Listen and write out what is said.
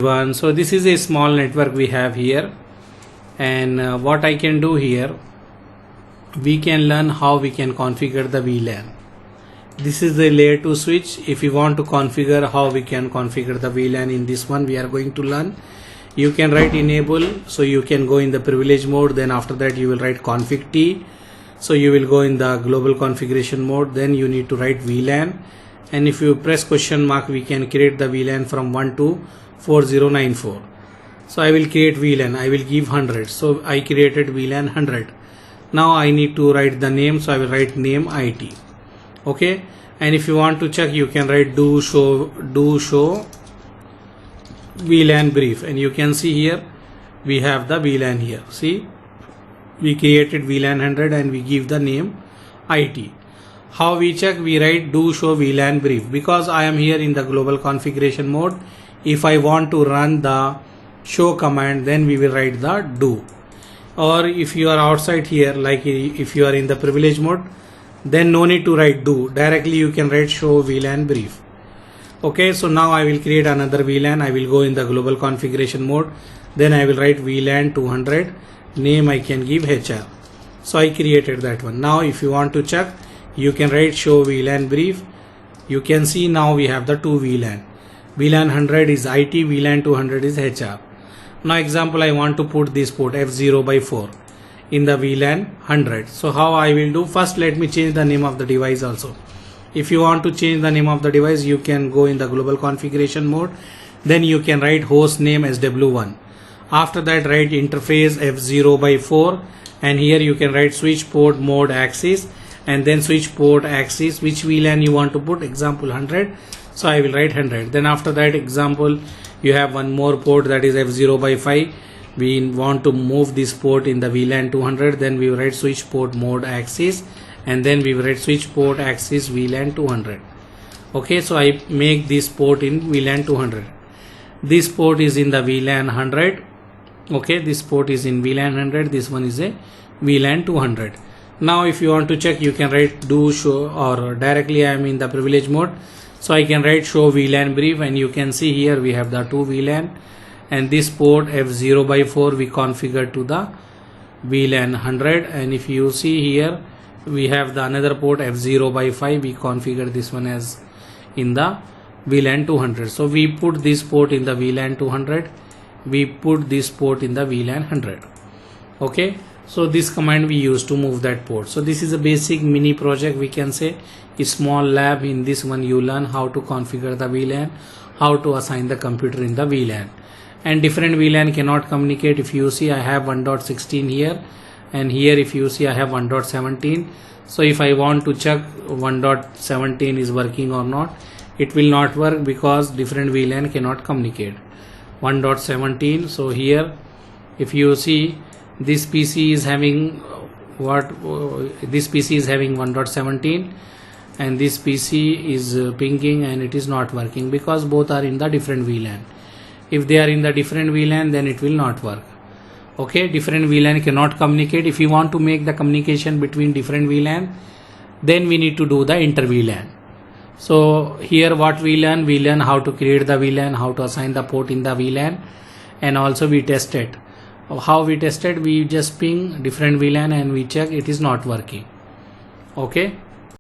So this is a small network we have here, and what I can do here, we can learn how we can configure the VLAN. This is the layer 2 switch. If you want to configure how we can configure the VLAN, in this one we are going to learn. You can write enable, so you can go in the privilege mode, then after that you will write config T, so you will go in the global configuration mode, then you need to write VLAN, and if you press question mark we can create the VLAN from 1 to 4094. So I will create VLAN, I will give 100, so I created VLAN 100. Now I need to write the name, so I will write name IT. Okay, and if you want to check, you can write do show VLAN brief, and you can see here we have the VLAN here. See, we created VLAN 100 and we give the name IT. How we check? We write do show VLAN brief, because I am here in the global configuration mode. If I want to run the show command, then we will write the do. Or if you are outside here, like if you are in the privilege mode, then no need to write do, directly you can write show VLAN brief. Okay, so now I will create another VLAN. I will go in the global configuration mode, then I will write VLAN 200, name I can give HR. So I created that one. Now if you want to check, you can write show VLAN brief. You can see now we have the two VLAN. VLAN 100 is IT, VLAN 200 is HR. Now example, I want to put this port F0/4 in the VLAN 100. So how I will do? First let me change the name of the device also. If you want to change the name of the device, you can go in the global configuration mode, then you can write host name as W1. After that write interface F0/4, and here you can write switch port mode axis, and then switch port axis which VLAN you want to put, example 100, so I will write 100. Then after that example, you have one more port, that is F0/5. We want to move this port in the VLAN 200, then we will write switch port mode axis, and then we will write switch port axis VLAN 200. Okay, so I make this port in VLAN 200. This port is in the VLAN 100. Okay, this port is in VLAN 100, this one is a VLAN 200. Now if you want to check, you can write do show, or directly I am in the privilege mode, so I can write show VLAN brief, and you can see here we have the two VLAN, and this port F0/4 we configure to the VLAN 100, and if you see here we have the another port F0/5, we configure this one as in the VLAN 200. So we put this port in the VLAN 200, we put this port in the VLAN 100. Okay, so this command we use to move that port. So this is a basic mini project, we can say a small lab. In this one you learn how to configure the VLAN, how to assign the computer in the VLAN, and different VLAN cannot communicate. If you see, I have 1.16 here, and here if you see I have 1.17. so if I want to check 1.17 is working or not, it will not work, because different VLAN cannot communicate 1.17. so here if you see, this PC is having this PC is having 1.17, and this PC is pinging, and it is not working because both are in the different VLAN. If they are in the different VLAN, then it will not work. Okay, different VLAN cannot communicate. If you want to make the communication between different VLAN, then we need to do the inter VLAN. So here what we learn how to create the VLAN, how to assign the port in the VLAN, and also we tested. How we tested? We just ping different VLAN and we check it is not working. Okay.